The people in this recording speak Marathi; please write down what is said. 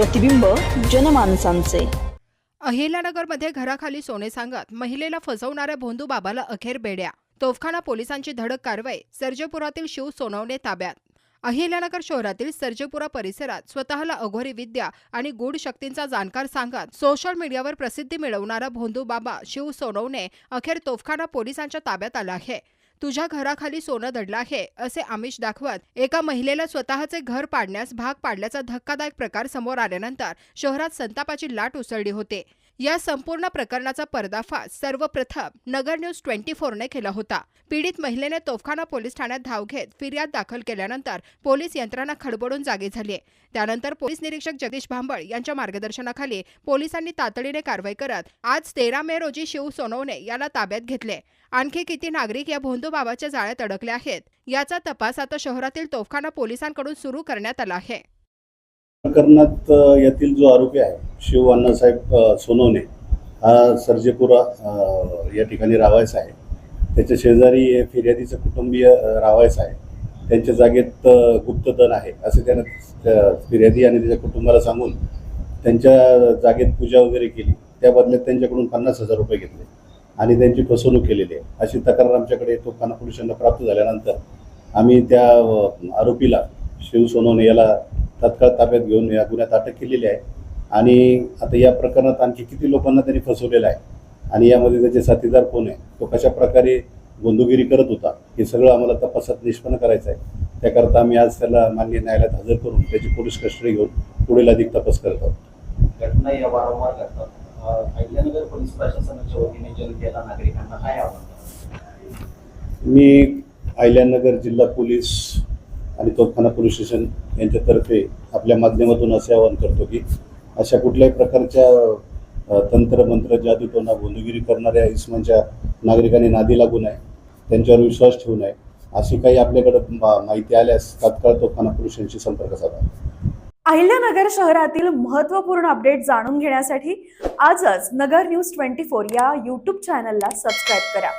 प्रतिबिंब जनमानसांचे। अहिल्यानगरमध्ये घराखाली सोने सांगत महिलेला फसवणाऱ्या भोंदू बाबाला अखेर बेड्या। तोफखाना पोलिसांची धडक कारवाई। सर्जेपुरातील शिव सोनवणे ताब्यात। अहिल्यानगर शहरातील सर्जेपुरा परिसरात स्वतःला अघोरी विद्या आणि गूढ शक्तींचा जाणकार सांगत सोशल मीडियावर प्रसिद्धी मिळवणारा भोंदू बाबा शिव सोनवणे अखेर तोफखाना पोलिसांच्या ताब्यात आला आहे। तुझ्या घराखाली सोनं दडलं आहे असे आमिष दाखवत एका महिलेला स्वतःचे घर पाडण्यास भाग पाडल्याचा धक्कादायक प्रकार समोर आल्यानंतर शहरात संतापाची लाट उसळली होती। या संपूर्ण प्रकरणाचा पर्दाफाश सर्वप्रथम नगर न्यूज 24 ने केला होता। पीडित महिलेने तोफखाना पोलीस ठाण्यात धाव घेत फिर्याद दाखल केल्यानंतर पोलीस यंत्रणा खडबडून जागी झाली। त्यानंतर पोलीस निरीक्षक जगदीश भांबळ यांच्या मार्गदर्शनाखाली पोलिसांनी तातडीने कारवाई करत आज 13 मे रोजी शिव सोनवणे याला ताब्यात घेतले। आणखी किती नागरिक या भोंदू बाबाच्या जाळ्यात अडकले आहेत याचा तपास आता शहरातील तोफखाना पोलिसांकडून सुरू करण्यात आला आहे। प्रकरणात यातील जो आरोपी आहे शिव अण्णासाहेब सोनवणे हा सर्जेपुरा या ठिकाणी राहायचा आहे। त्याच्या शेजारी फिर्यादीचं कुटुंबीय राहायचं आहे। त्यांच्या जागेत गुप्तधन आहे असे त्यानं फिर्यादी आणि त्याच्या कुटुंबाला सांगून त्यांच्या जागेत पूजा वगैरे केली। त्या बदल्यात त्यांच्याकडून 50,000 रुपये घेतले आणि त्यांची फसवणूक केलेली आहे अशी तक्रार आमच्याकडे तोफखाना पोलिसांना प्राप्त झाल्यानंतर आम्ही त्या आरोपीला शिव सोनवणे याला तत्काळ ताब्यात घेऊन या गुन्ह्यात अटक केलेली आहे। आणि आता या प्रकरणात आणखी किती लोकांना त्यांनी फसवलेलं आहे आणि यामध्ये त्याचे साथीदार कोण आहे, तो कशा प्रकारे गोंधळगिरी करत होता, हे सगळं आम्हाला तपासात निष्पन्न करायचं आहे। त्याकरता आम्ही आज त्याला माननीय न्यायालयात हजर करून त्याची पोलीस कस्टडी घेऊन पुढील अधिक तपास करत आहोत। घटना या वारंवार घडतात। अहिल्यानगर पोलीस प्रशासनाच्या वतीने जनतेला नागरिकांना काय आवाहन? मी अहिल्यानगर जिल्हा पोलीस आणि तोफखाना पोलीस स्टेशन यांच्यातर्फे आपल्या माध्यमातून असे आवाहन करतो की अशा कुठल्याही प्रकारच्या तंत्रमंत्र जादूटोणा गोंधळगिरी करणाऱ्या इसमांच्या नागरिकांनी नादी लागू नये, त्यांच्यावर विश्वास ठेवू नये। अशी काही आपल्याकडे माहिती आल्यास तात्काळ तोफखाना पोलीस स्टेशनशी संपर्क साधा। अहिल्यानगर शहरातील महत्त्वपूर्ण अपडेट जाणून घेण्यासाठी आजच नगर न्यूज 24 या YouTube चॅनलला सबस्क्राईब करा।